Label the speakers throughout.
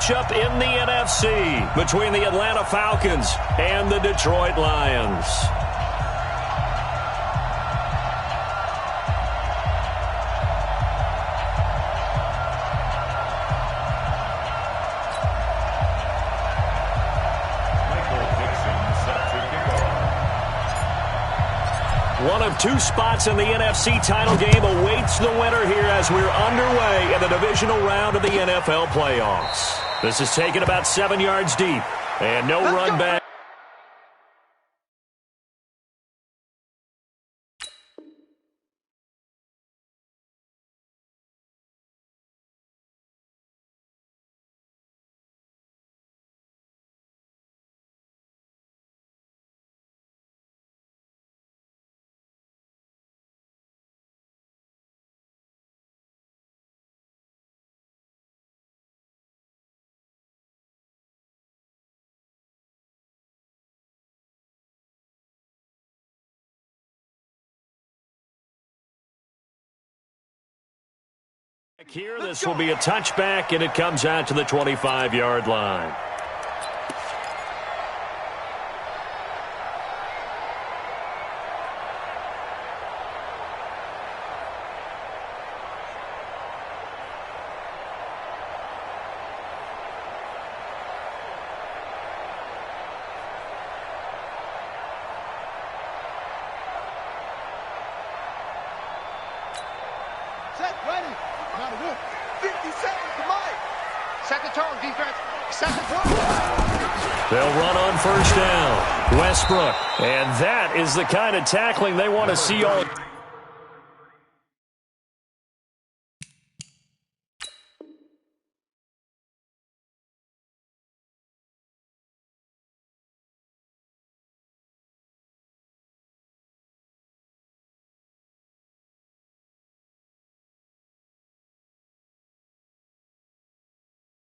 Speaker 1: matchup in the NFC between the Atlanta Falcons and the Detroit Lions. One of two spots in the NFC title game awaits the winner here as we're underway in the divisional round of the NFL playoffs. This is taken about 7 yards deep, and no run back. Here, this will be a touchback, and it comes out to the 25-yard line.
Speaker 2: Set, ready. 50 seconds to Mike. Set the tone, defense. Second one.
Speaker 1: They'll run on first down. Westbrook. And that is the kind of tackling they want to see all.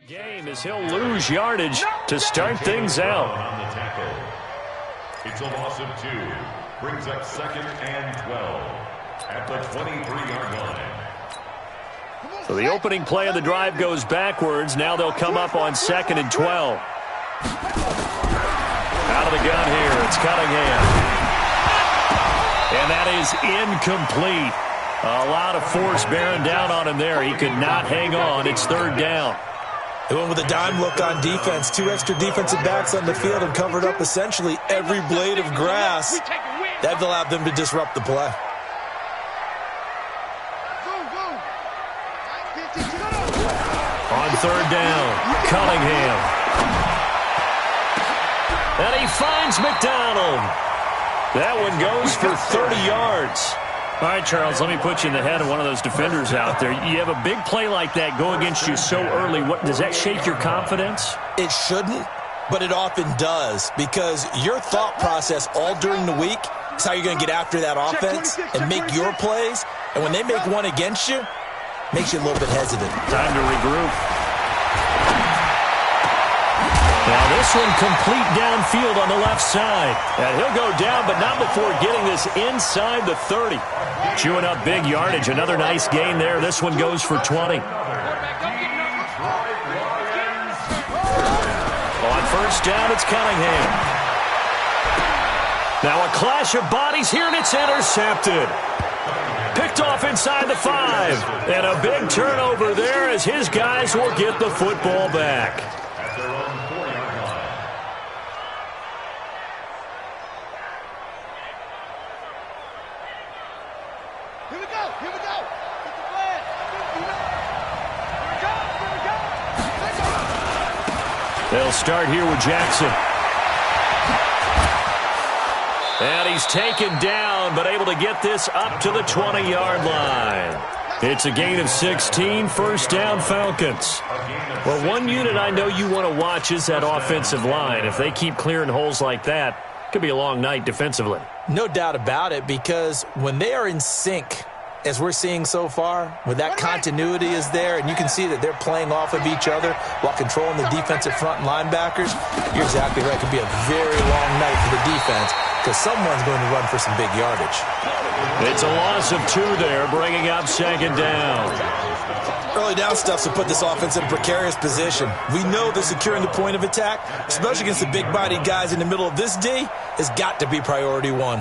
Speaker 1: Game as he'll lose yardage to start things out.
Speaker 3: On the tackle. It's a loss of 2. Brings up 2nd and 12 at the 23-yard line.
Speaker 1: So the opening play of the drive goes backwards. Now they'll come up on 2nd and 12. Out of the gun here, it's Cunningham. And that is incomplete. A lot of force bearing down on him there. He could not hang on. It's 3rd down.
Speaker 4: They went with a dime look on defense. 2 extra defensive backs on the field and covered up essentially every blade of grass. That allowed them to disrupt the play.
Speaker 1: On 3rd down, Cunningham. And he finds McDonald. That one goes for 30 yards. All right, Charles, let me put you in the head of one of those defenders out there. You have a big play like that go against you so early. What does that shake your confidence?
Speaker 4: It shouldn't, but it often does, because your thought process all during the week is how you're going to get after that offense and make your plays. And when they make one against you, it makes you a little bit hesitant.
Speaker 1: Time to regroup. Now this one complete downfield on the left side. And he'll go down, but not before getting this inside the 30. Chewing up big yardage. Another nice gain there. This one goes for 20. On 1st down, it's Cunningham. Now a clash of bodies here, and it's intercepted. Picked off inside the 5. And a big turnover there as his guys will get the football back. They'll start here with Jackson. And he's taken down, but able to get this up to the 20-yard line. It's a gain of 16, 1st down Falcons. Well, one unit I know you want to watch is that offensive line. If they keep clearing holes like that, it could be a long night defensively.
Speaker 4: No doubt about it, because when they are in sync, as we're seeing so far, when that continuity is there and you can see that they're playing off of each other while controlling the defensive front linebackers, you're exactly right. It could be a very long night for the defense because someone's going to run for some big yardage.
Speaker 1: It's a loss of 2 there, bringing up 2nd down.
Speaker 4: Early down stuff to put this offense in a precarious position. We know that securing the point of attack, especially against the big-bodied guys in the middle of this D, has got to be priority one.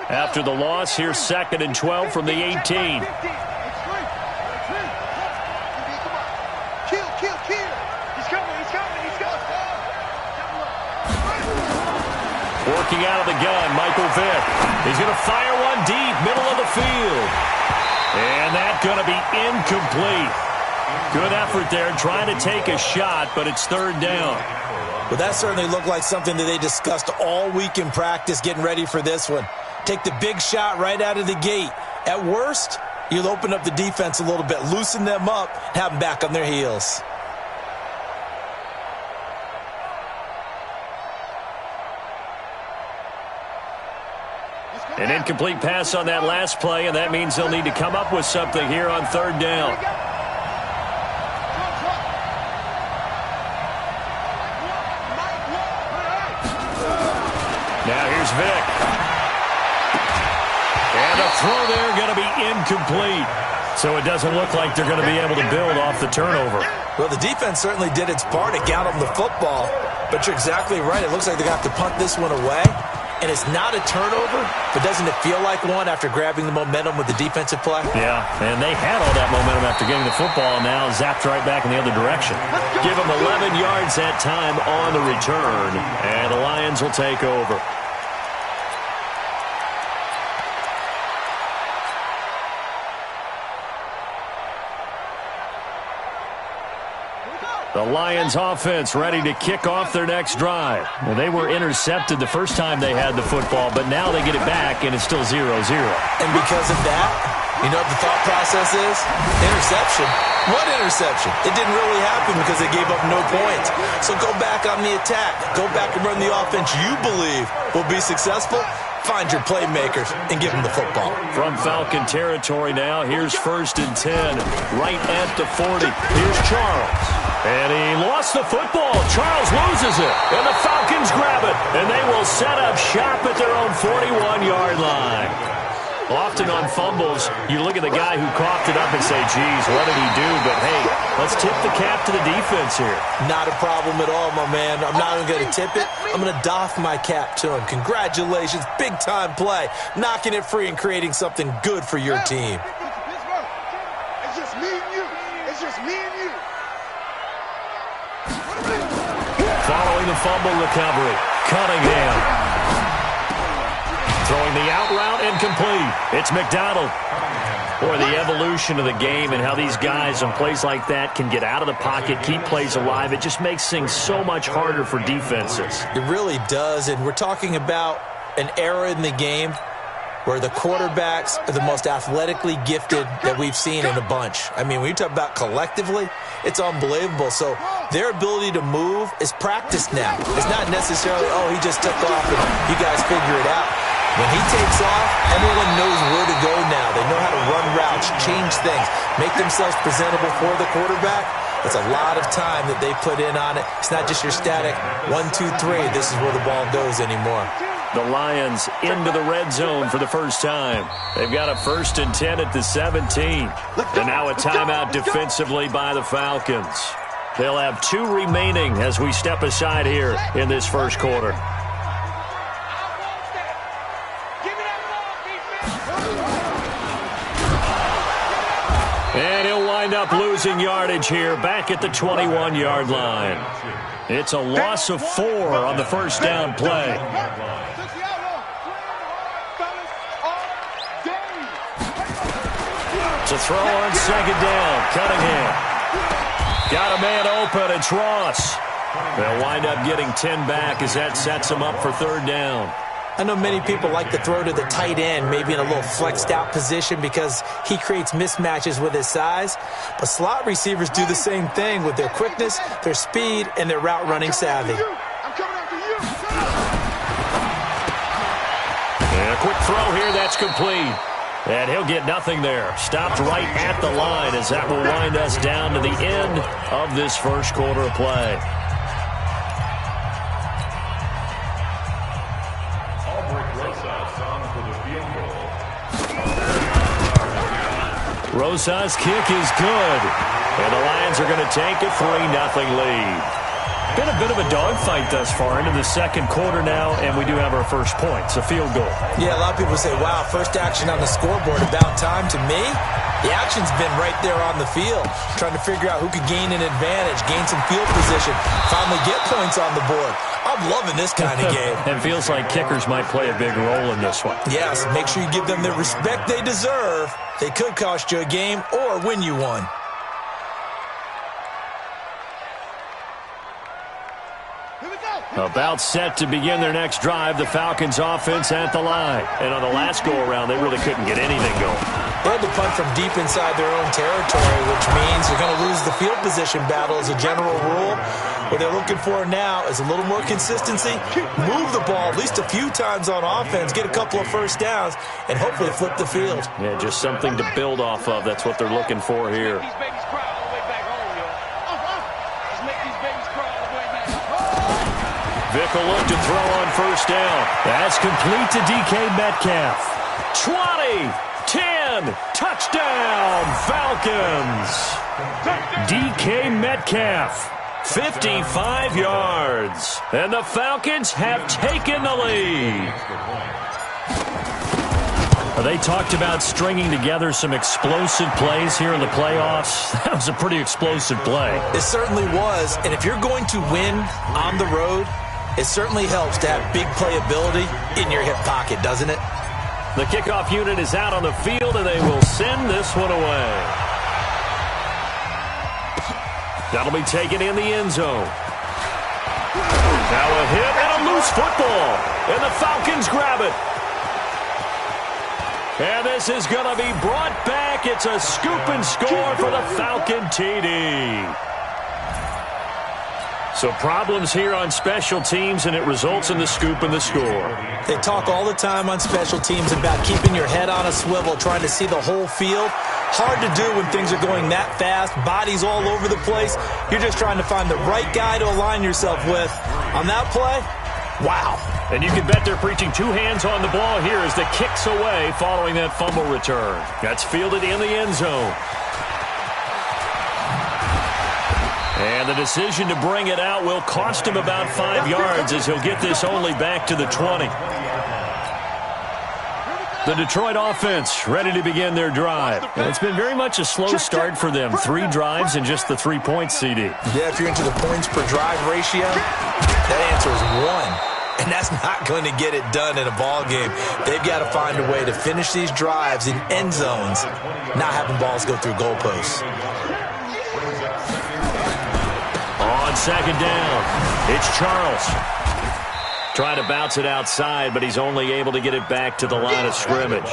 Speaker 1: After the loss, here's 2nd and 12 from the 18. Working out of the gun, Michael Vick. He's going to fire one deep, middle of the field. And that's going to be incomplete. Good effort there, trying to take a shot, but it's 3rd down.
Speaker 4: Well, that certainly looked like something that they discussed all week in practice, getting ready for this one. Take the big shot right out of the gate. At worst, you'll open up the defense a little bit, loosen them up, have them back on their heels.
Speaker 1: An incomplete pass on that last play, and that means they'll need to come up with something here on 3rd down. Now here's Vick. And a throw there going to be incomplete. So it doesn't look like they're going to be able to build off the turnover.
Speaker 4: Well, the defense certainly did its part to get them the football. But you're exactly right. It looks like they're going to have to punt this one away. And it's not a turnover, but doesn't it feel like one after grabbing the momentum with the defensive play?
Speaker 1: Yeah, and they had all that momentum after getting the football, and now zapped right back in the other direction. Give them 11 yards that time on the return, and the Lions will take over. The Lions offense ready to kick off their next drive. Well, they were intercepted the first time they had the football, but now they get it back, and it's still 0-0.
Speaker 4: And because of that, you know what the thought process is? Interception. What interception? It didn't really happen because they gave up no points. So go back on the attack. Go back and run the offense you believe will be successful. Find your playmakers and give them the football.
Speaker 1: From Falcon territory now, here's 1st and 10, right at the 40. Here's Charles. And he lost the football. Charles loses it. And the Falcons grab it. And they will set up shop at their own 41-yard line. Often on fumbles, you look at the guy who coughed it up and say, geez, what did he do? But, hey, let's tip the cap to the defense here.
Speaker 4: Not a problem at all, my man. I'm not even going to tip it. I'm going to doff my cap to him. Congratulations. Big-time play. Knocking it free and creating something good for your team.
Speaker 2: It's just me and you. It's just me and you.
Speaker 1: Following the fumble recovery, Cunningham. Throwing the out route incomplete. It's McDonald. Boy, the evolution of the game and how these guys on plays like that can get out of the pocket, keep plays alive, it just makes things so much harder for defenses.
Speaker 4: It really does, and we're talking about an era in the game where the quarterbacks are the most athletically gifted that we've seen in a bunch. I mean, when you talk about collectively, it's unbelievable. So their ability to move is practiced now. It's not necessarily, oh, he just took off and you guys figure it out. When he takes off, everyone knows where to go now. They know how to run routes, change things, make themselves presentable for the quarterback. It's a lot of time that they put in on it. It's not just your static 1, 2, 3. This is where the ball goes anymore.
Speaker 1: The Lions into the red zone for the first time. They've got a 1st and 10 at the 17. And now a timeout defensively by the Falcons. They'll have 2 remaining as we step aside here in this first quarter. And he'll wind up losing yardage here back at the 21-yard line. It's a loss of 4 on the first down play. It's a throw on 2nd down. Cunningham. Got a man open. It's Ross. They'll wind up getting 10 back as that sets them up for 3rd down.
Speaker 4: I know many people like to throw to the tight end, maybe in a little flexed out position because he creates mismatches with his size. But slot receivers do the same thing with their quickness, their speed, and their route running savvy.
Speaker 2: I'm coming after you.
Speaker 1: And a quick throw here, that's complete. And he'll get nothing there. Stopped right at the line as that will wind us down to the end of this first quarter of play. Rosa's kick is good. And the Lions are going to take a 3-0 lead. Been a bit of a dogfight thus far into the second quarter now, and we do have our first points, a field goal.
Speaker 4: Yeah, a lot of people say, wow, first action on the scoreboard, about time. To me, the action's been right there on the field, trying to figure out who could gain an advantage, gain some field position, finally get points on the board. I'm loving this kind of game.
Speaker 1: It feels like kickers might play a big role in this one.
Speaker 4: Yes, make sure you give them the respect they deserve. They could cost you a game or win you one.
Speaker 1: About set to begin their next drive, the Falcons offense at the line. And on the last go-around, they really couldn't get anything going.
Speaker 4: They had to punt from deep inside their own territory, which means they're going to lose the field position battle as a general rule. What they're looking for now is a little more consistency, move the ball at least a few times on offense, get a couple of first downs, and hopefully flip the field.
Speaker 1: Yeah, just something to build off of. That's what they're looking for here. Vick will look to throw on first down. That's complete to DK Metcalf. 20, 10, touchdown, Falcons. DK Metcalf, 55 yards. And the Falcons have taken the lead. They talked about stringing together some explosive plays here in the playoffs. That was a pretty explosive play.
Speaker 4: It certainly was. And if you're going to win on the road, it certainly helps to have big playability in your hip pocket, doesn't it?
Speaker 1: The kickoff unit is out on the field, and they will send this one away. That'll be taken in the end zone. Now a hit and a loose football. And the Falcons grab it. And this is going to be brought back. It's a scoop and score for the Falcon TD. So problems here on special teams, and it results in the scoop and the score.
Speaker 4: They talk all the time on special teams about keeping your head on a swivel, trying to see the whole field. Hard to do when things are going that fast, bodies all over the place. You're just trying to find the right guy to align yourself with. On that play, wow.
Speaker 1: And you can bet they're preaching two hands on the ball here as the kick's away following that fumble return. That's fielded in the end zone. And the decision to bring it out will cost him about 5 yards as he'll get this only back to the 20. The Detroit offense ready to begin their drive. And it's been very much a slow start for them. 3 drives and just the 3 points, CD.
Speaker 4: Yeah, if you're into the points per drive ratio, that answer is 1. And that's not going to get it done in a ball game. They've got to find a way to finish these drives in end zones, not having balls go through goalposts.
Speaker 1: On second down, it's Charles. Trying to bounce it outside, but he's only able to get it back to the line of scrimmage.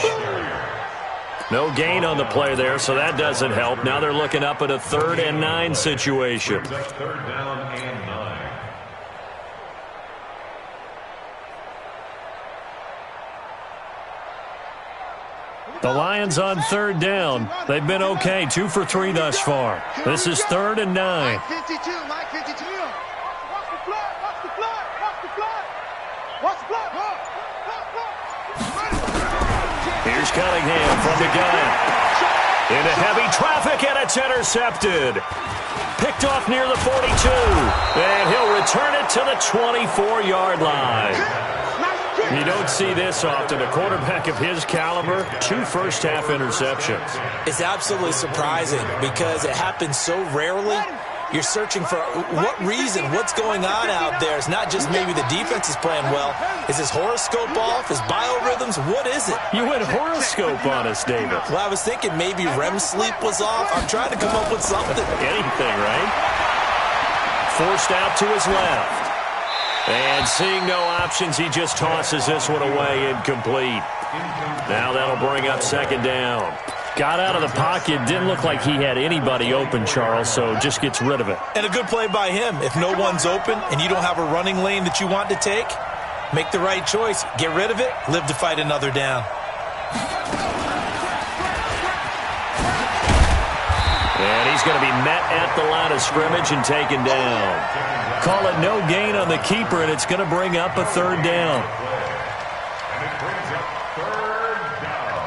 Speaker 1: No gain on the play there, so that doesn't help. Now they're looking up at a 3rd and 9 situation.
Speaker 3: Third down and 9.
Speaker 1: The Lions on 3rd down. They've been okay, 2 for 3 thus far. This is 3rd and 9.
Speaker 2: Mike 52, Mike 52. Watch the flag, watch the flag, watch the flag. Watch the flag.
Speaker 1: Here's Cunningham from the gun. Into heavy traffic, and it's intercepted. Picked off near the 42. And he'll return it to the 24-yard line. You don't see this often. A quarterback of his caliber, 2 first-half interceptions.
Speaker 4: It's absolutely surprising because it happens so rarely. You're searching for what reason, what's going on out there. It's not just maybe the defense is playing well. Is his horoscope off? His biorhythms? What is it?
Speaker 1: You went horoscope on us, David.
Speaker 4: Well, I was thinking maybe REM sleep was off. I'm trying to come up with something.
Speaker 1: Anything, right? Forced out to his left. And seeing no options, he just tosses this one away incomplete. Now that'll bring up 2nd down. Got out of the pocket. Didn't look like he had anybody open, Charles, so just gets rid of it.
Speaker 4: And a good play by him. If no one's open and you don't have a running lane that you want to take, make the right choice. Get rid of it. Live to fight another down.
Speaker 1: And he's going to be met at the line of scrimmage and taken down. Call it no gain on the keeper, and it's going to bring up a 3rd down.
Speaker 3: And it brings up 3rd down.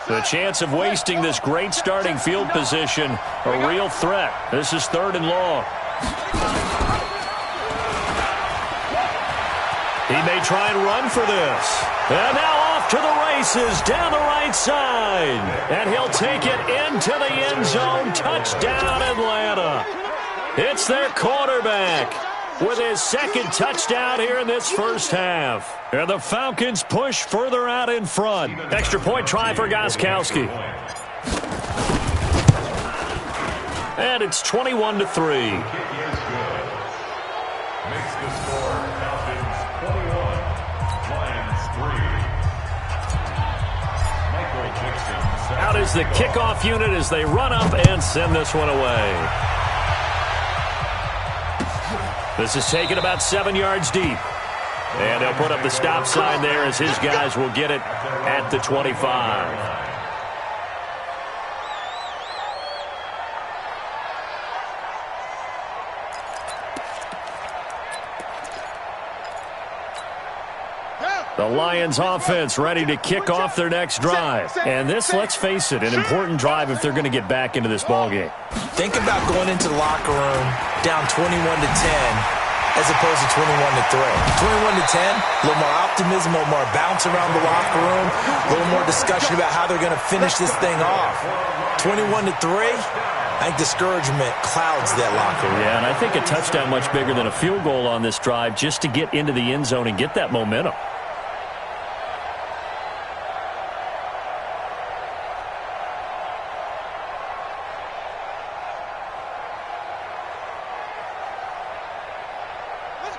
Speaker 1: The chance of wasting this great starting field position, a real threat. This is 3rd and long. He may try and run for this. And now off to the races down the right side. And he'll take it into the end zone. Touchdown, Atlanta. It's their quarterback with his 2nd touchdown here in this first half. And the Falcons push further out in front. Extra point try for Gostkowski. And it's 21-3.
Speaker 3: Makes the score Falcons 21, Lions 3.
Speaker 1: Out is the kickoff unit as they run up and send this one away. This is taken about 7 yards deep. And they'll put up the stop sign there as his guys will get it at the 25. The Lions offense ready to kick off their next drive. And this, let's face it, an important drive if they're going to get back into this ballgame.
Speaker 4: Think about going into the locker room down 21-10 as opposed to 21-3. 21-10, a little more optimism, a little more bounce around the locker room, a little more discussion about how they're going to finish this thing off. 21-3, I think discouragement clouds that locker room.
Speaker 1: Yeah, and I think a touchdown much bigger than a field goal on this drive just to get into the end zone and get that momentum.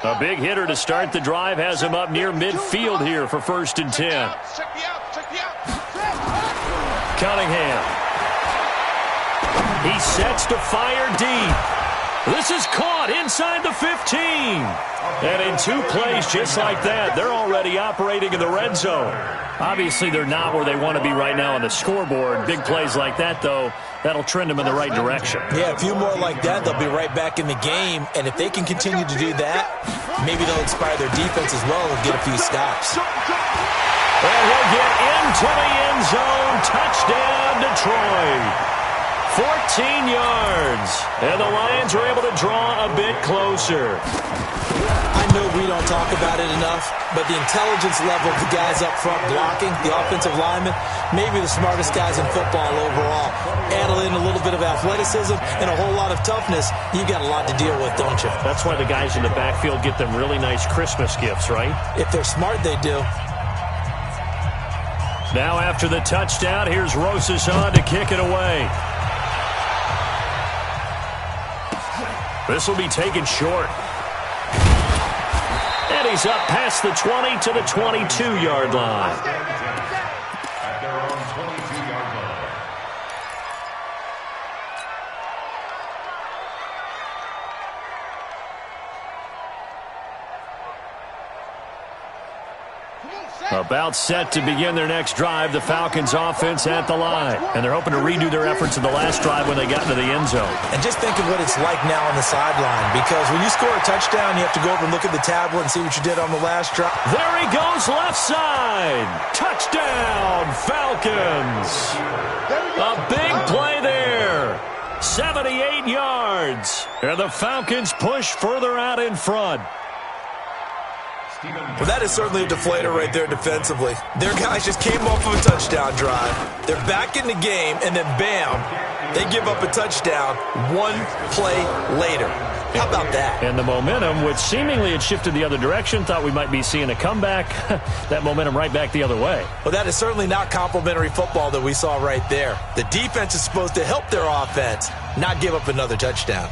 Speaker 1: A big hitter to start the drive has him up near midfield here for 1st and 10. Cunningham. He sets to fire deep. This is caught inside the 15. And in 2 plays just like that, they're already operating in the red zone. Obviously, they're not where they want to be right now on the scoreboard. Big plays like that, though, that'll trend them in the right direction.
Speaker 4: Yeah, a few more like that, they'll be right back in the game. And if they can continue to do that, maybe they'll inspire their defense as well and get a few stops.
Speaker 1: And he'll get into the end zone. Touchdown, Detroit. 14 yards. And the Lions are able to draw a bit closer.
Speaker 4: I know we don't talk about it enough, but the intelligence level of the guys up front blocking, the offensive linemen, maybe the smartest guys in football overall. Add in a little bit of athleticism and a whole lot of toughness, you got a lot to deal with, don't you?
Speaker 1: That's why the guys in the backfield get them really nice Christmas gifts, right?
Speaker 4: If they're smart, they do.
Speaker 1: Now after the touchdown, here's Rosas on to kick it away. This will be taken short. And he's up past the 20 to the 22-yard line.
Speaker 3: At their own 22-yard line.
Speaker 1: About set to begin their next drive, the Falcons offense at the line. And they're hoping to redo their efforts in the last drive when they got into the end zone.
Speaker 4: And just think of what it's like now on the sideline, because when you score a touchdown, you have to go over and look at the tablet and see what you did on the last drive.
Speaker 1: There he goes, left side. Touchdown, Falcons. A big play there. 78 yards. And the Falcons push further out in front.
Speaker 4: Well, that is certainly a deflator right there defensively. Their guys just came off of a touchdown drive. They're back in the game, and then bam, they give up a touchdown 1 play later. How about that?
Speaker 1: And the momentum, which seemingly had shifted the other direction, thought we might be seeing a comeback. That momentum right back the other way.
Speaker 4: Well, that is certainly not complimentary football that we saw right there. The defense is supposed to help their offense, not give up another touchdown.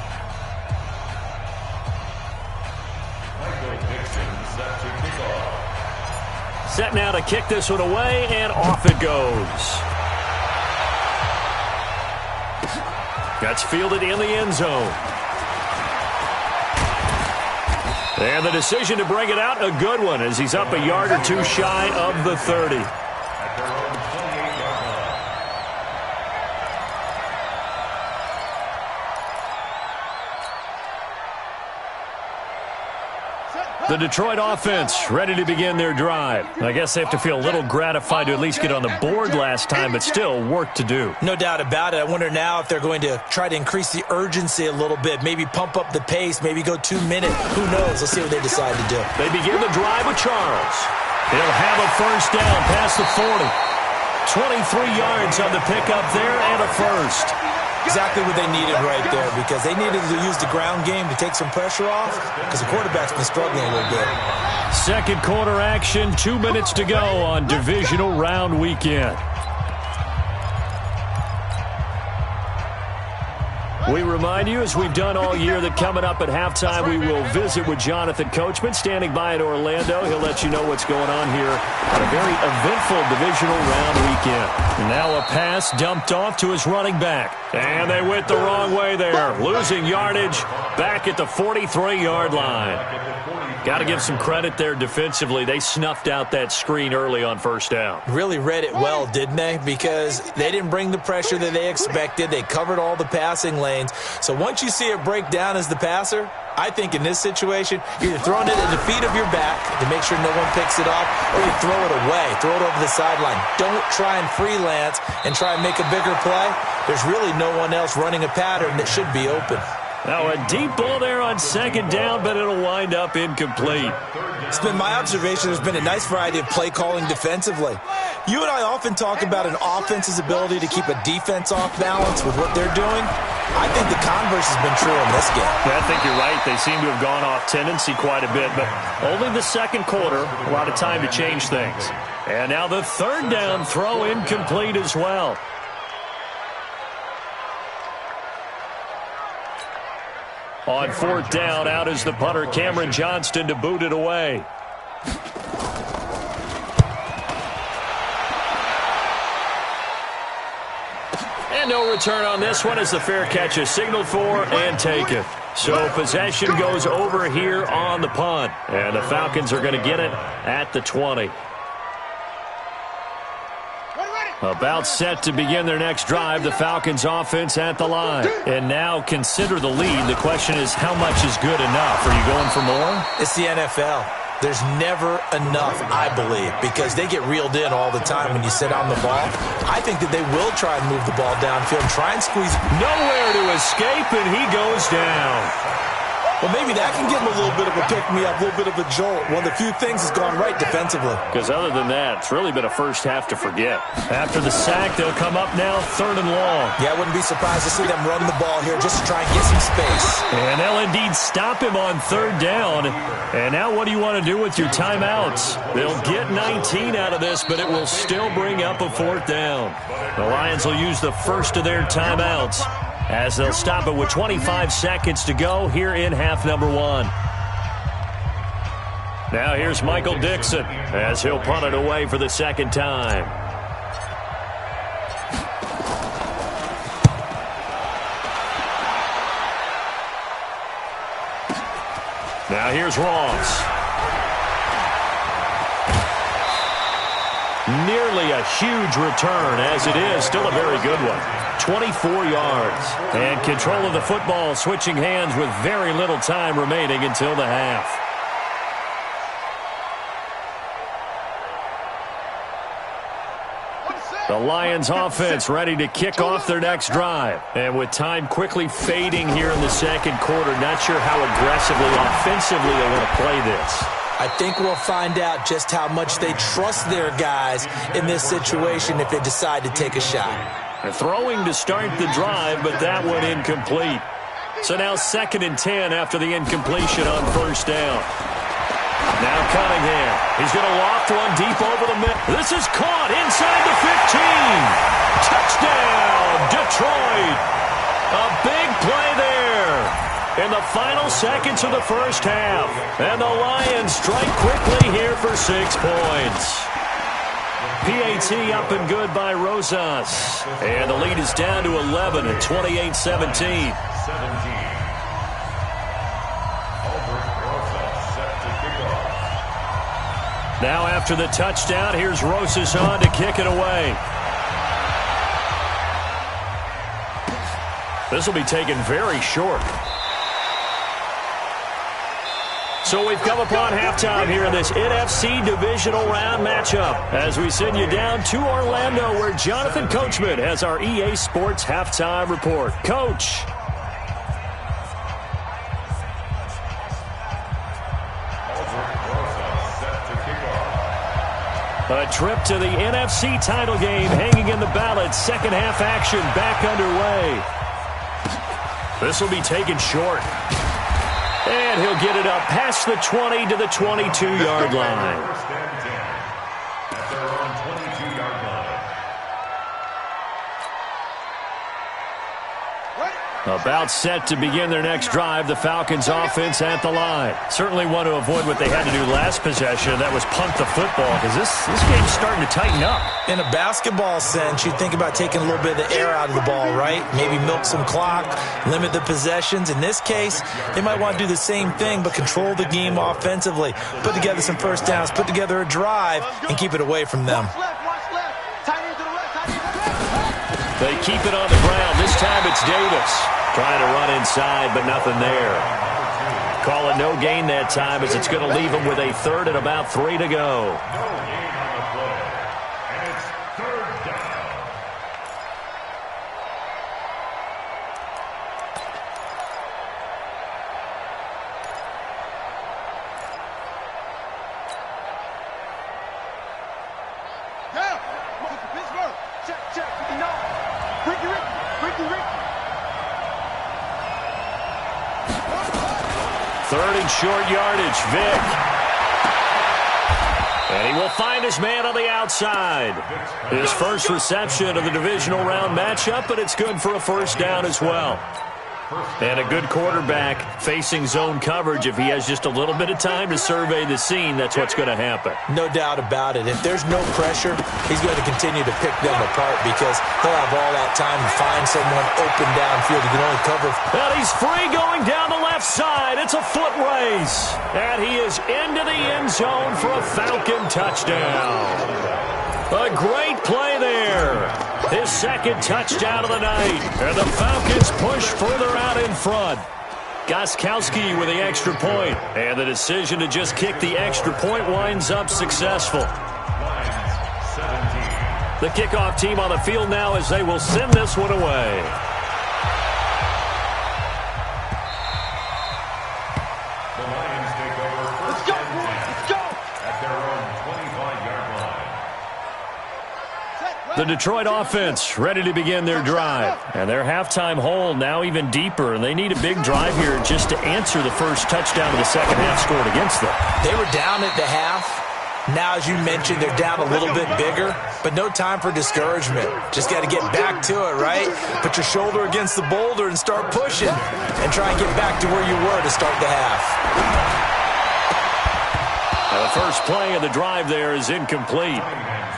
Speaker 1: Set now to kick this one away, and off it goes. That's fielded in the end zone. And the decision to bring it out, a good one, as he's up a yard or two shy of the 30.
Speaker 3: At their own 28-yard line.
Speaker 1: The Detroit offense ready to begin their drive. I guess they have to feel a little gratified to at least get on the board last time, but still work to do.
Speaker 4: No doubt about it. I wonder now if they're going to try to increase the urgency a little bit, maybe pump up the pace, maybe go 2 minutes. Who knows? Let's see what they decide to do.
Speaker 1: They begin the drive with Charles. He'll have a first down past the 40. 23 yards on the pickup there and a first.
Speaker 4: Exactly what they needed right there, because they needed to use the ground game to take some pressure off, because the quarterback's been struggling a little bit.
Speaker 1: Second quarter action, 2 minutes to go on divisional round weekend. We remind you, as we've done all year, that coming up at halftime, we will visit with Jonathan Coachman, standing by in Orlando. He'll let you know what's going on here on a very eventful divisional round weekend. Now a pass dumped off to his running back. And they went the wrong way there, losing yardage back at the 43-yard line. Got to give some credit there defensively. They snuffed out that screen early on first down.
Speaker 4: Really read it well, didn't they? Because they didn't bring the pressure that they expected. They covered all the passing lanes. So once you see it break down as the passer, I think in this situation, you're either throwing it at the feet of your back to make sure no one picks it off, or you throw it away, throw it over the sideline. Don't try and freelance and try and make a bigger play. There's really no one else running a pattern that should be open.
Speaker 1: Now a deep ball there on second down, but it'll wind up incomplete.
Speaker 4: It's been my observation there's been a nice variety of play calling defensively. You and I often talk about an offense's ability to keep a defense off balance with what they're doing. I think the converse has been true in this game.
Speaker 1: Yeah, I think you're right. They seem to have gone off tendency quite a bit, but only the second quarter, a lot of time to change things. And now the third down throw incomplete as well. On fourth down, out is the punter, Cameron Johnston, to boot it away. And no return on this one as the fair catch is signaled for and taken. So possession goes over here on the punt. And the Falcons are going to get it at the 20. About set to begin their next drive, the Falcons offense at the line. And now consider the lead. The question is, how much is good enough? Are you going for more?
Speaker 4: It's the NFL. There's never enough, I believe, because they get reeled in all the time when you sit on the ball. I think that they will try and move the ball downfield and try and squeeze.
Speaker 1: Nowhere to escape, and he goes down.
Speaker 4: Well, maybe that can give him a little bit of a pick-me-up, a little bit of a jolt. One of the few things has gone right defensively.
Speaker 1: Because other than that, it's really been a first half to forget. After the sack, they'll come up now third and long.
Speaker 4: Yeah, I wouldn't be surprised to see them run the ball here just to try and get some space.
Speaker 1: And they'll indeed stop him on third down. And now what do you want to do with your timeouts? They'll get 19 out of this, but it will still bring up a fourth down. The Lions will use the first of their timeouts as they'll stop it with 25 seconds to go here in half number one. Now here's Michael Dixon as he'll punt it away for the second time. Now here's Ross. Nearly a huge return, as it is still a very good one. 24 yards. And control of the football switching hands with very little time remaining until the half. The Lions offense ready to kick off their next drive. And with time quickly fading here in the second quarter, not sure how aggressively, offensively they want to play this.
Speaker 4: I think we'll find out just how much they trust their guys in this situation if they decide to take a shot.
Speaker 1: They're throwing to start the drive, but that one incomplete. So now 2nd and 10 after the incompletion on first down. Now Cunningham. He's going to loft one deep over the middle. This is caught inside the 15. Touchdown, Detroit. A big play there in the final seconds of the first half. And the Lions strike quickly here for 6 points. PAT up and good by Rosas. And the lead is down to 11 at 28-17. Now after the touchdown, here's Rosas on to kick it away. This will be taken very short. So we've come upon halftime here in this NFC divisional round matchup as we send you down to Orlando where Jonathan Coachman has our EA Sports halftime report. Coach. A trip to the NFC title game hanging in the balance. Second half action back underway. This will be taken short. And he'll get it up past the 20 to the 22-yard line.
Speaker 3: First and 10 at their own 22-yard line.
Speaker 1: About set to begin their next drive, the Falcons offense at the line. Certainly want to avoid what they had to do last possession. That was punt the football because this game's starting to tighten up.
Speaker 4: In a basketball sense, you think about taking a little bit of the air out of the ball, right? Maybe milk some clock, limit the possessions. In this case, they might want to do the same thing but control the game offensively. Put together some first downs, put together a drive, and keep it away from them.
Speaker 1: They keep it on the ground. This time it's Davis. Trying to run inside, but nothing there. Call it no gain that time as it's going to leave him with a third and about 3 to go.
Speaker 3: No gain on the play. And it's third down.
Speaker 2: Yeah. Pittsburgh. Check. No. Ricky.
Speaker 1: Third and short yardage, Vic. And he will find his man on the outside. His first reception of the divisional round matchup, but it's good for a first down as well. And a good quarterback facing zone coverage. If he has just a little bit of time to survey the scene, that's what's going to happen.
Speaker 4: No doubt about it. If there's no pressure, he's going to continue to pick them apart because he'll have all that time to find someone open downfield. He can only cover.
Speaker 1: And he's free going down the left side. It's a foot race. And he is into the end zone for a Falcon touchdown. A great play there. His second touchdown of the night. And the Falcons push further out in front. Gostkowski with the extra point. And the decision to just kick the extra point winds up successful. The kickoff team on the field now as they will send this one away.
Speaker 3: The Lions take over first and 10 at their own 25-yard line.
Speaker 1: The Detroit offense ready to begin their drive. And their halftime hole now even deeper. And they need a big drive here just to answer the first touchdown of the second half scored against them.
Speaker 4: They were down at the half. Now, as you mentioned, they're down a little bit bigger, but no time for discouragement. Just got to get back to it, right? Put your shoulder against the boulder and start pushing and try and get back to where you were to start the half.
Speaker 1: Now the first play of the drive there is incomplete.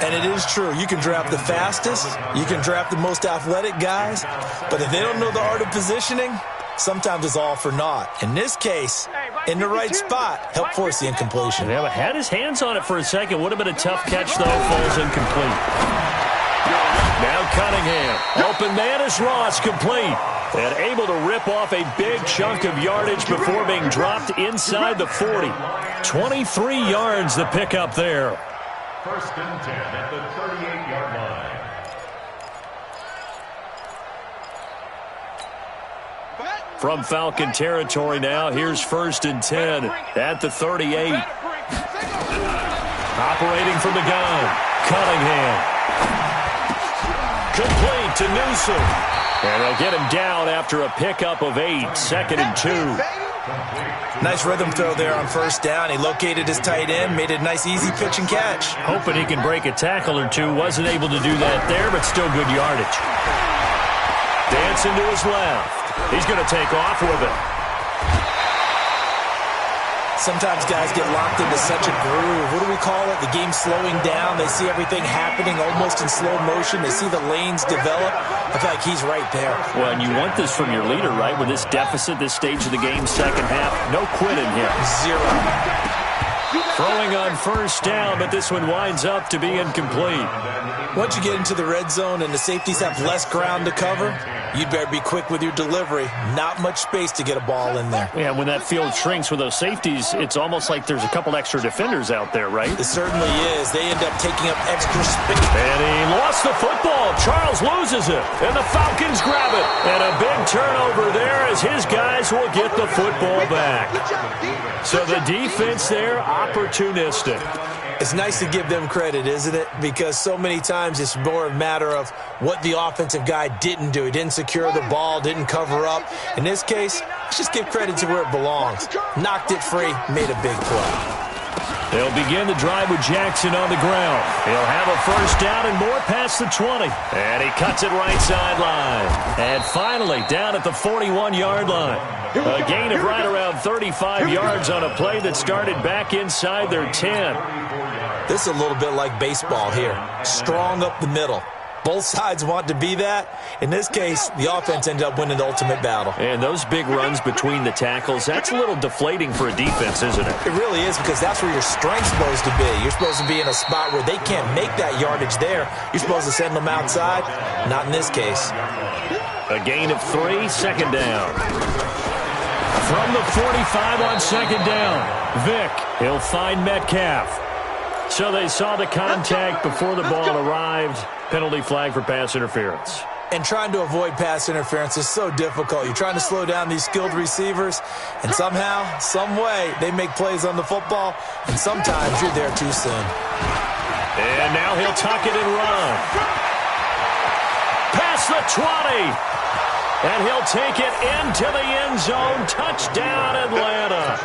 Speaker 4: And it is true. You can draft the fastest. You can draft the most athletic guys. But if they don't know the art of positioning, sometimes it's all for naught. In this case, in the right spot, help force the incompletion.
Speaker 1: Yeah, but had his hands on it for a second. Would have been a tough catch, though. Falls incomplete. Now Cunningham. Open man is Ross, complete. And able to rip off a big chunk of yardage before being dropped inside the 40. 23 yards the pickup there.
Speaker 3: First and 10 at the 38-yard line.
Speaker 1: From Falcon territory now, here's first and 10 at the 38. Operating from the gun, Cunningham. Complete to Newsom. And they'll get him down after a pickup of 8, second and 2.
Speaker 4: Nice rhythm throw there on first down. He located his tight end, made it a nice, easy pitch and catch.
Speaker 1: Hoping he can break a tackle or two. Wasn't able to do that there, but still good yardage. Dancing to his left. He's going to take off with it.
Speaker 4: Sometimes guys get locked into such a groove. What do we call it? The game's slowing down. They see everything happening almost in slow motion. They see the lanes develop. I feel like he's right there.
Speaker 1: Well, and you want this from your leader, right? With this deficit, this stage of the game, second half, no quitting here.
Speaker 4: Zero.
Speaker 1: Throwing on first down, but this one winds up to be incomplete.
Speaker 4: Once you get into the red zone and the safeties have less ground to cover, you'd better be quick with your delivery. Not much space to get a ball in there.
Speaker 1: Yeah, when that field shrinks with those safeties, it's almost like there's a couple extra defenders out there, right?
Speaker 4: It certainly is. They end up taking up extra space.
Speaker 1: And he lost the football. Charles loses it. And the Falcons grab it. And a big turnover there as his guys will get the football back. So the defense there, opportunistic.
Speaker 4: It's nice to give them credit, isn't it? Because so many times it's more a matter of what the offensive guy didn't do. He didn't secure the ball, didn't cover up. In this case, let's just give credit to where it belongs. Knocked it free, made a big play.
Speaker 1: They'll begin the drive with Jackson on the ground. He'll have a first down and more past the 20. And he cuts it right sideline. And finally, down at the 41-yard line. A gain of right around 35 yards on a play that started back inside their 10.
Speaker 4: This is a little bit like baseball here. Strong up the middle. Both sides want to be that. In this case, the offense ended up winning the ultimate battle.
Speaker 1: And those big runs between the tackles, that's a little deflating for a defense, isn't it?
Speaker 4: It really is, because that's where your strength's supposed to be. You're supposed to be in a spot where they can't make that yardage there. You're supposed to send them outside. Not in this case.
Speaker 1: A gain of 3, second down. From the 45 on second down, Vick, he'll find Metcalf. So they saw the contact before the ball arrived. Penalty flag for pass interference.
Speaker 4: And trying to avoid pass interference is so difficult. You're trying to slow down these skilled receivers, and somehow, some way, they make plays on the football, and sometimes you're there too soon.
Speaker 1: And now he'll tuck it and run. Past the 20. And he'll take it into the end zone. Touchdown, Atlanta.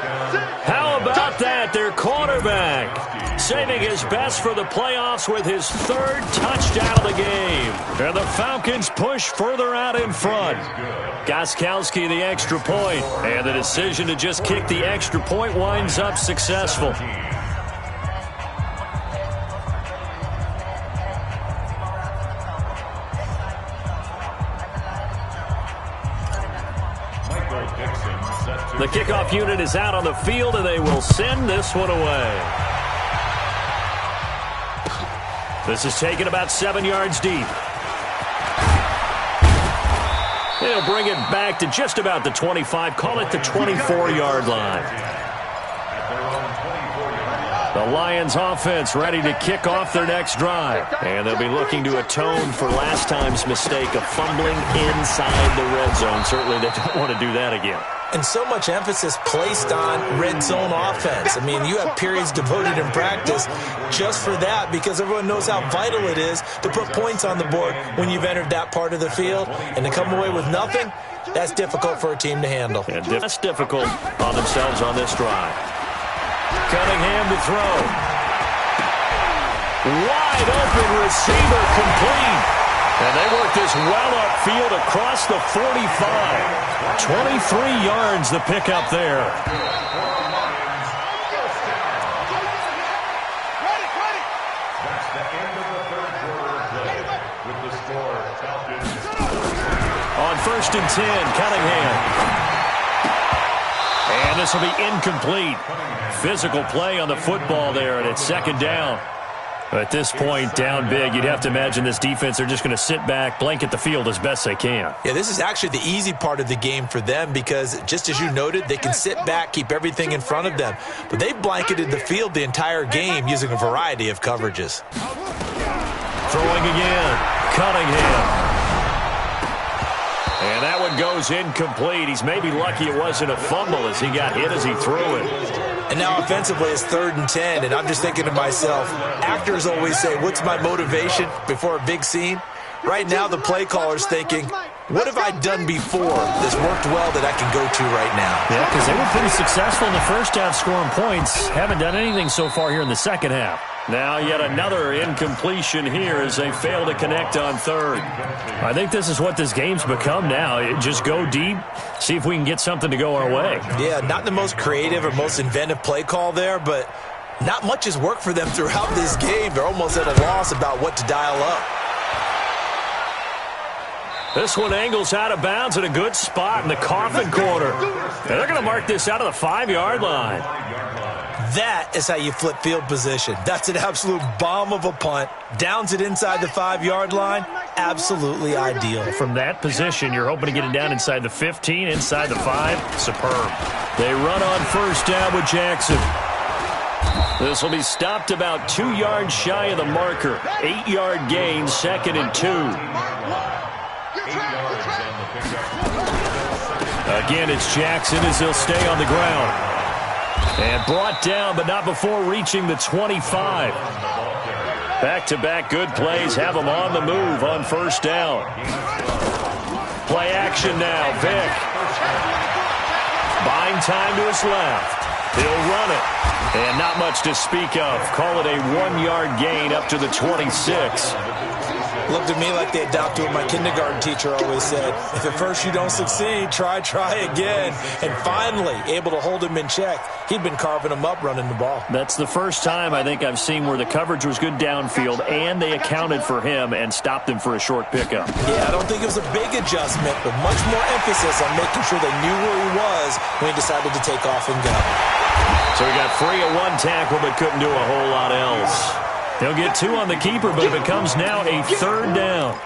Speaker 1: How about that? Their quarterback saving his best for the playoffs with his 3rd touchdown of the game. And the Falcons push further out in front. Gostkowski the extra point. And the decision to just kick the extra point winds up successful. The kickoff unit is out on the field, and they will send this one away. This is taken about 7 yards deep. They'll bring it back to just about the 25. Call it the 24-yard line. The Lions offense ready to kick off their next drive. And they'll be looking to atone for last time's mistake of fumbling inside the red zone. Certainly they don't want to do that again.
Speaker 4: And so much emphasis placed on red zone offense. I mean, you have periods devoted in practice just for that, because everyone knows how vital it is to put points on the board when you've entered that part of the field. And to come away with nothing, that's difficult for a team to handle.
Speaker 1: And that's difficult on themselves on this drive. Cunningham to throw. Wide open receiver, complete. And they work this well upfield across the 45. 23 yards the pickup there.
Speaker 3: That's the end of the 3rd quarter of play. With the score, Falcons.
Speaker 1: On 1st and 10, Cunningham. And this will be incomplete. Physical play on the football there, and it's 2nd down. At this point, down big, you'd have to imagine this defense, they're just going to sit back, blanket the field as best they can.
Speaker 4: Yeah, this is actually the easy part of the game for them, because just as you noted, they can sit back, keep everything in front of them. But they've blanketed the field the entire game using a variety of coverages.
Speaker 1: Throwing again, Cunningham. And that one goes incomplete. He's maybe lucky it wasn't a fumble as he got hit as he threw it.
Speaker 4: And now offensively it's 3rd and 10, and I'm just thinking to myself, actors always say, what's my motivation before a big scene? Right now the play caller's thinking, what have I done before that's worked well that I can go to right now?
Speaker 1: Yeah, because they were pretty successful in the first half scoring points. Haven't done anything so far here in the second half. Now yet another incompletion here as they fail to connect on 3rd. I think this is what this game's become now. Just go deep, see if we can get something to go our way.
Speaker 4: Yeah, not the most creative or most inventive play call there, but not much has worked for them throughout this game. They're almost at a loss about what to dial up.
Speaker 1: This one angles out of bounds at a good spot in the coffin corner. And they're going to mark this out of the 5-yard line.
Speaker 4: That is how you flip field position. That's an absolute bomb of a punt. Downs it inside the 5-yard line. absolutely ideal.
Speaker 1: From that position, you're hoping to get it down inside the 15, inside the 5. Superb. They run on first down with Jackson. This will be stopped about 2 yards shy of the marker. 8-yard gain, 2nd and 2. Again, it's Jackson as he'll stay on the ground. And brought down, but not before reaching the 25. Back-to-back good plays have him on the move on first down. Play action now, Vick. Buying time to his left. He'll run it. And not much to speak of. Call it a 1-yard gain up to the 26.
Speaker 4: Looked at me like they adopted what my kindergarten teacher always said. If at first you don't succeed, try again. And finally, able to hold him in check. He'd been carving him up running the ball.
Speaker 1: That's the first time I think I've seen where the coverage was good downfield and they accounted for him and stopped him for a short pickup.
Speaker 4: Yeah, I don't think it was a big adjustment, but much more emphasis on making sure they knew where he was when he decided to take off and go.
Speaker 1: So he got free of 1 tackle but couldn't do a whole lot else. He'll get 2 on the keeper, but it becomes now a 3rd down.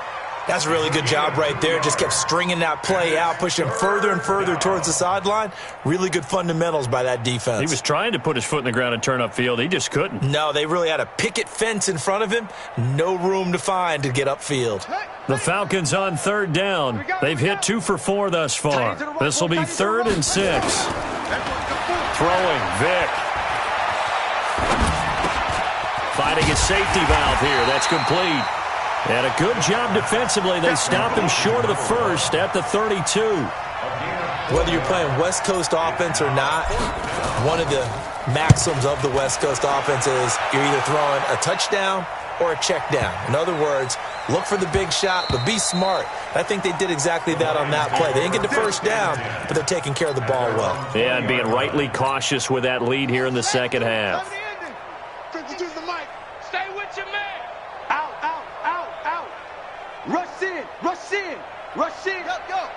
Speaker 4: That's a really good job right there. Just kept stringing that play out, pushing him further and further towards the sideline. Really good fundamentals by that defense.
Speaker 1: He was trying to put his foot in the ground and turn upfield. He just couldn't.
Speaker 4: No, they really had a picket fence in front of him. No room to find to get upfield.
Speaker 1: The Falcons on 3rd down. They've hit 2 for 4 thus far. This will be 3rd and 6. Throwing, Vick. Finding a safety valve here. That's complete. And a good job defensively. They stopped him short of the first at the 32.
Speaker 4: Whether you're playing West Coast offense or not, one of the maxims of the West Coast offense is you're either throwing a touchdown or a check down. In other words, look for the big shot, but be smart. I think they did exactly that on that play. They didn't get the first down, but they're taking care of the ball well.
Speaker 1: Yeah, and being rightly cautious with that lead here in the second half.
Speaker 2: Stay with your man. Out, out, out, out. Rush in, rush in, rush in. Go.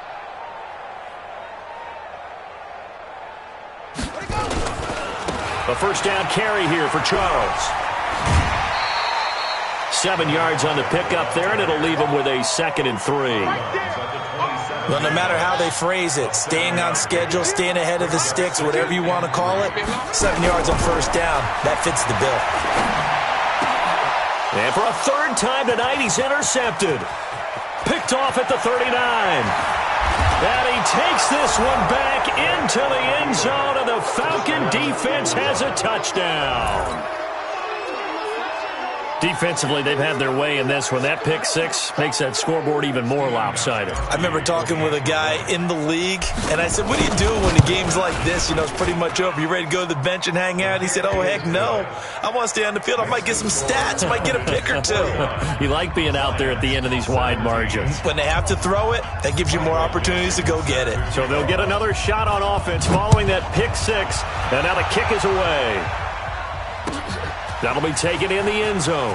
Speaker 1: A first down carry here for Charles. 7 yards on the pickup there, and it'll leave him with a 2nd and 3.
Speaker 4: Well, no matter how they phrase it, staying on schedule, staying ahead of the sticks, whatever you want to call it, 7 yards on first down, that fits the bill.
Speaker 1: And for a 3rd time tonight, he's intercepted. Picked off at the 39. And he takes this one back into the end zone, and the Falcon defense has a touchdown. Defensively, they've had their way in this one. That pick 6 makes that scoreboard even more lopsided.
Speaker 4: I remember talking with a guy in the league, and I said, what do you do when the game's like this? You know, it's pretty much over. You ready to go to the bench and hang out? He said, oh, heck no. I want to stay on the field. I might get some stats. I might get a pick or 2.
Speaker 1: You like being out there at the end of these wide margins.
Speaker 4: When they have to throw it, that gives you more opportunities to go get it.
Speaker 1: So they'll get another shot on offense following that pick 6, and now the kick is away. That'll be taken in the end zone.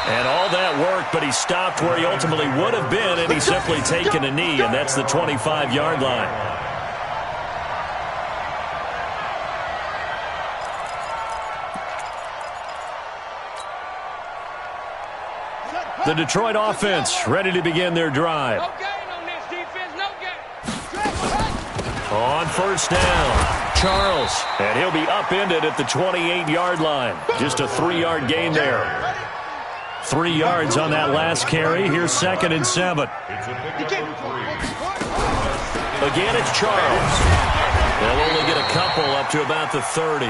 Speaker 1: And all that work, but he stopped where he ultimately would have been, and he's simply taken a knee, and that's the 25-yard line. The Detroit offense ready to begin their drive.
Speaker 2: No gain on this defense, no gain.
Speaker 1: On first down. Charles, and he'll be upended at the 28-yard line. Just a 3-yard gain there. 3 yards on that last carry. Here's 2nd and 7. Again, it's Charles. They'll only get a couple up to about the 30.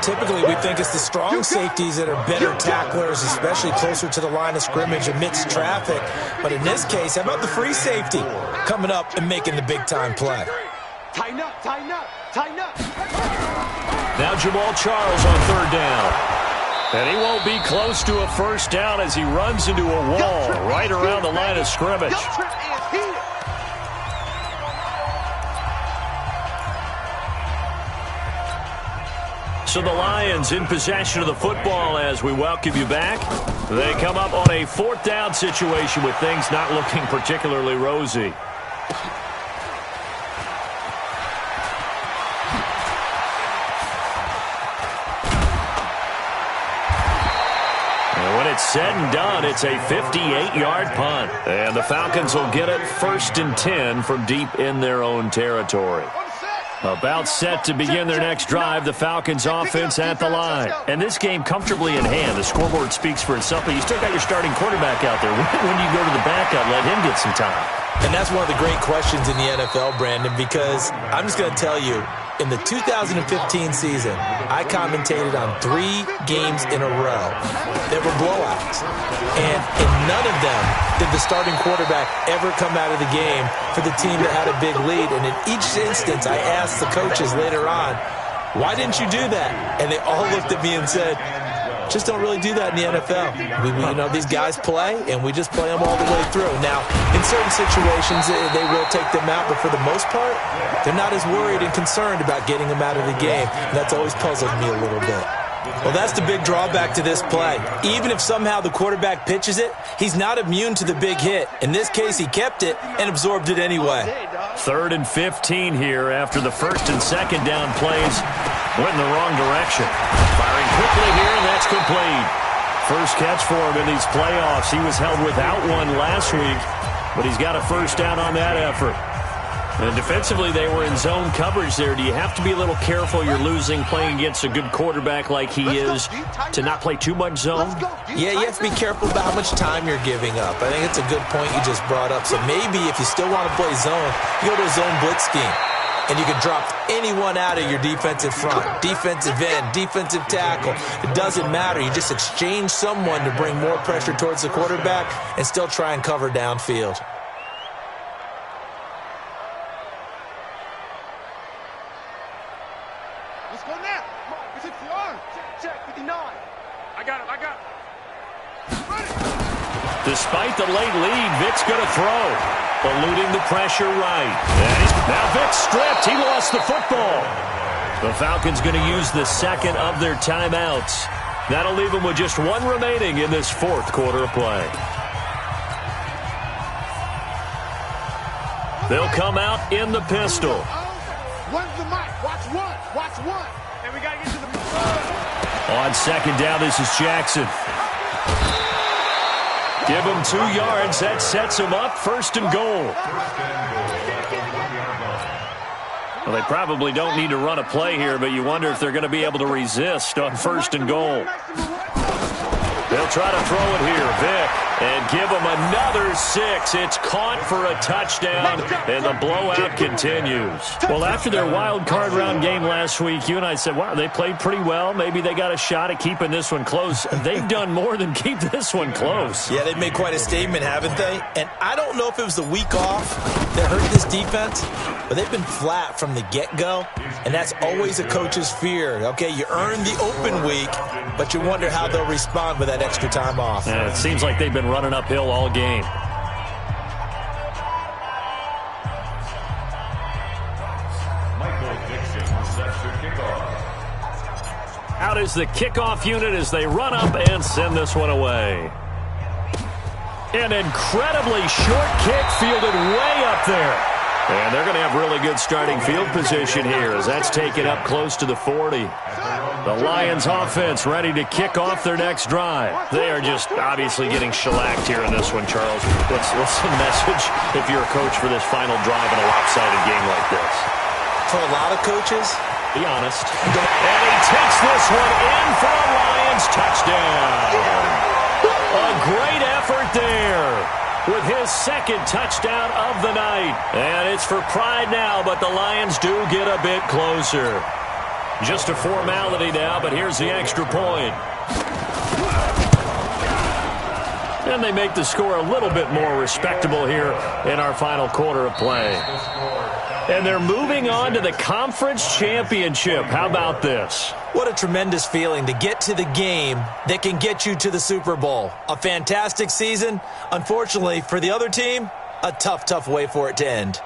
Speaker 4: Typically, we think it's the strong safeties that are better tacklers, especially closer to the line of scrimmage amidst traffic. But in this case, how about the free safety coming up and making the big-time play?
Speaker 2: Tighten up, tighten up, tighten up.
Speaker 1: Now Jamal Charles on 3rd down. And he won't be close to a first down as he runs into a wall right around the line of scrimmage. So the Lions in possession of the football as we welcome you back. They come up on a 4th down situation with things not looking particularly rosy. said and done, it's a 58-yard punt. And the Falcons will get it 1st and 10 from deep in their own territory. About set to begin their next drive, the Falcons offense at the line. And this game comfortably in hand. The scoreboard speaks for itself, but you still got your starting quarterback out there. When do you go to the backup, let him get some time?
Speaker 4: And that's one of the great questions in the NFL, Brandon, because I'm just going to tell you, in the 2015 season, I commentated on 3 games in a row that were blowouts. And in none of them did the starting quarterback ever come out of the game for the team that had a big lead. And in each instance, I asked the coaches later on, why didn't you do that? And they all looked at me and said, just don't really do that in the NFL. These guys play, and we just play them all the way through. Now, in certain situations, they will take them out, but for the most part, they're not as worried and concerned about getting them out of the game. And that's always puzzled me a little bit. Well, that's the big drawback to this play. Even if somehow the quarterback pitches it, he's not immune to the big hit. In this case, he kept it and absorbed it anyway.
Speaker 1: 3rd and 15 here after the 1st and 2nd down plays went in the wrong direction. Firing quickly here, and that's complete. First catch for him in these playoffs. He was held without one last week, but he's got a 1st down on that effort. And defensively, they were in zone coverage there. Do you have to be a little careful? You're losing playing against a good quarterback like he is to not play too much zone?
Speaker 4: Yeah, you have to be careful about how much time you're giving up. I think it's a good point you just brought up. So maybe if you still want to play zone, you go to a zone blitz scheme. And you can drop anyone out of your defensive front, defensive end, defensive tackle. It doesn't matter. You just exchange someone to bring more pressure towards the quarterback and still try and cover downfield.
Speaker 2: Let's go now. Is it for arm? Check 59. I got it.
Speaker 1: Despite the late lead, Vic's going to throw. Eluding the pressure right. Now Vic stripped. He lost the football. The Falcons going to use the 2nd of their timeouts. That'll leave them with just 1 remaining in this 4th quarter of play. They'll come out in the pistol.
Speaker 2: Run the mic. Watch one. And we got to get to the...
Speaker 1: On 2nd down, this is Jackson. Give him 2 yards. That sets him up 1st and goal. Well, they probably don't need to run a play here, but you wonder if they're going to be able to resist on 1st and goal. They'll try to throw it here. Vic, and give him another 6. It's caught for a touchdown, and the blowout continues. Well, after their wild card round game last week, you and I said, wow, they played pretty well. Maybe they got a shot at keeping this one close. They've done more than keep this one close.
Speaker 4: Yeah, they've made quite a statement, haven't they? And I don't know if it was the week off that hurt this defense, but they've been flat from the get-go, and that's always a coach's fear. Okay, you earn the open week, but you wonder how they'll respond with that extra time off.
Speaker 1: And it seems like they've been running uphill all game. Out is the kickoff unit as they run up and send this one away. An incredibly short kick fielded way up there. And they're going to have really good starting field position here as that's taken up close to the 40. The Lions offense ready to kick off their next drive. They are just obviously getting shellacked here in this one, Charles. What's the message if you're a coach for this final drive in a lopsided game like this?
Speaker 4: For a lot of coaches,
Speaker 1: be honest. And he takes this one in for a Lions touchdown. A great effort there with his 2nd touchdown of the night. And it's for pride now, but the Lions do get a bit closer. Just a formality now, but here's the extra point. And they make the score a little bit more respectable here in our final quarter of play. And they're moving on to the conference championship. How about this?
Speaker 4: What a tremendous feeling to get to the game that can get you to the Super Bowl. A fantastic season. Unfortunately, for the other team, a tough way for it to end.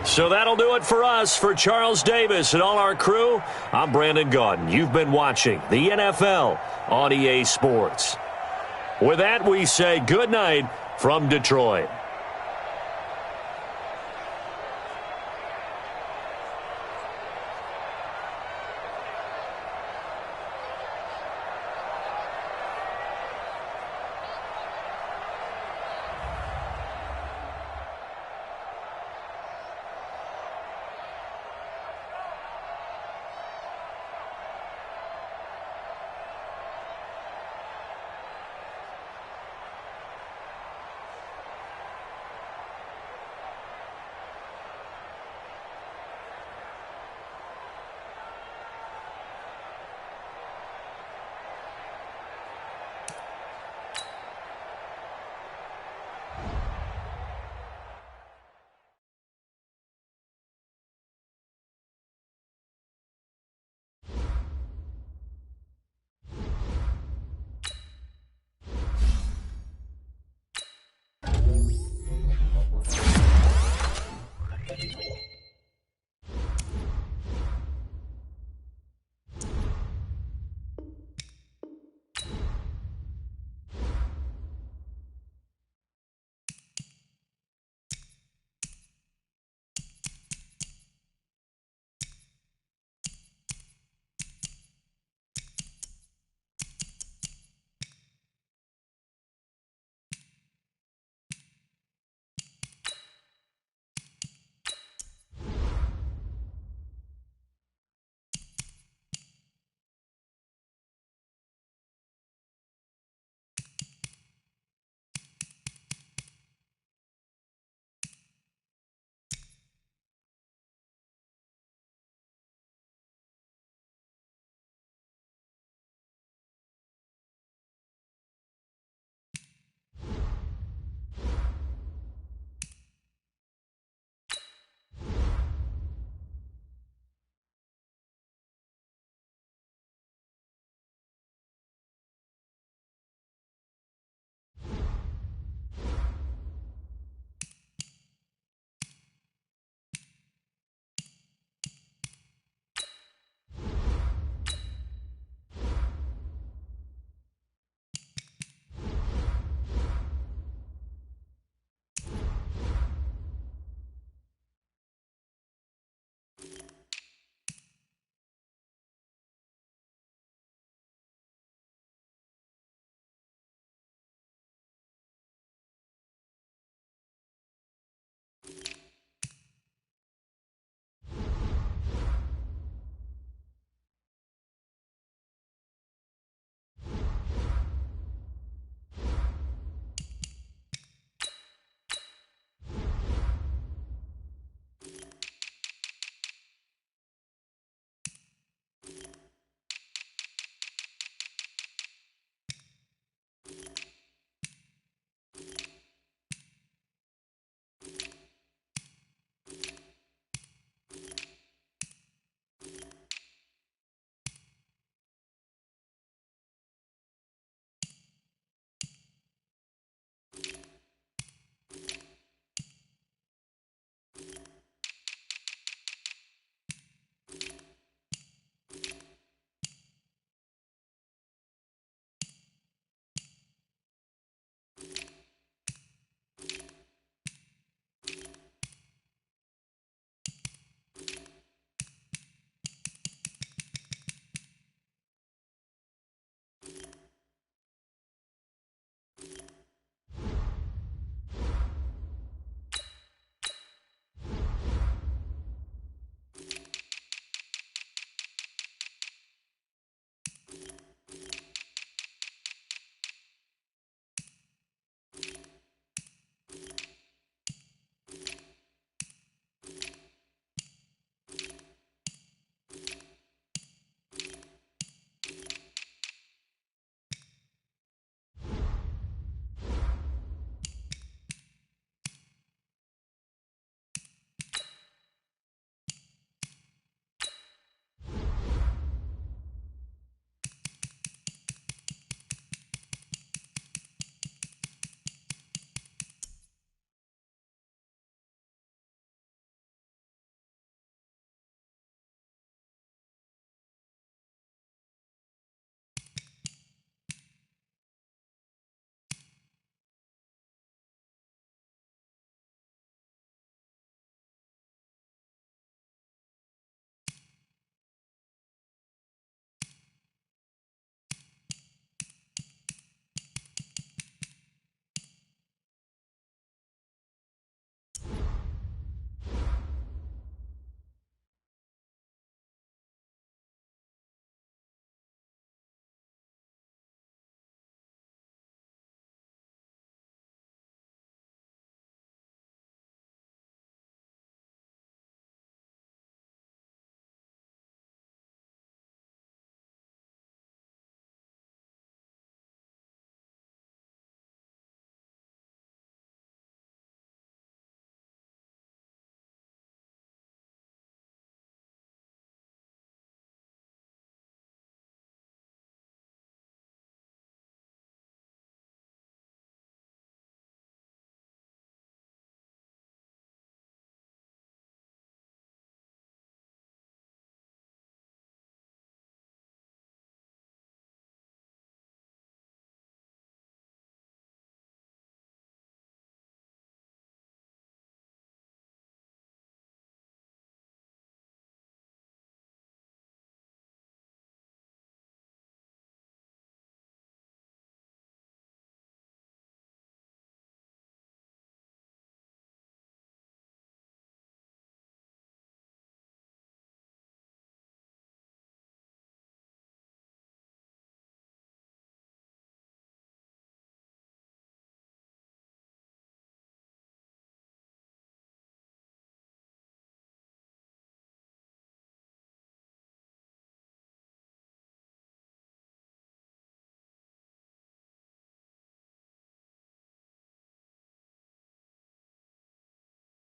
Speaker 1: So that'll do it for us. For Charles Davis and all our crew, I'm Brandon Gaudin. You've been watching the NFL on EA Sports. With that, we say good night from Detroit.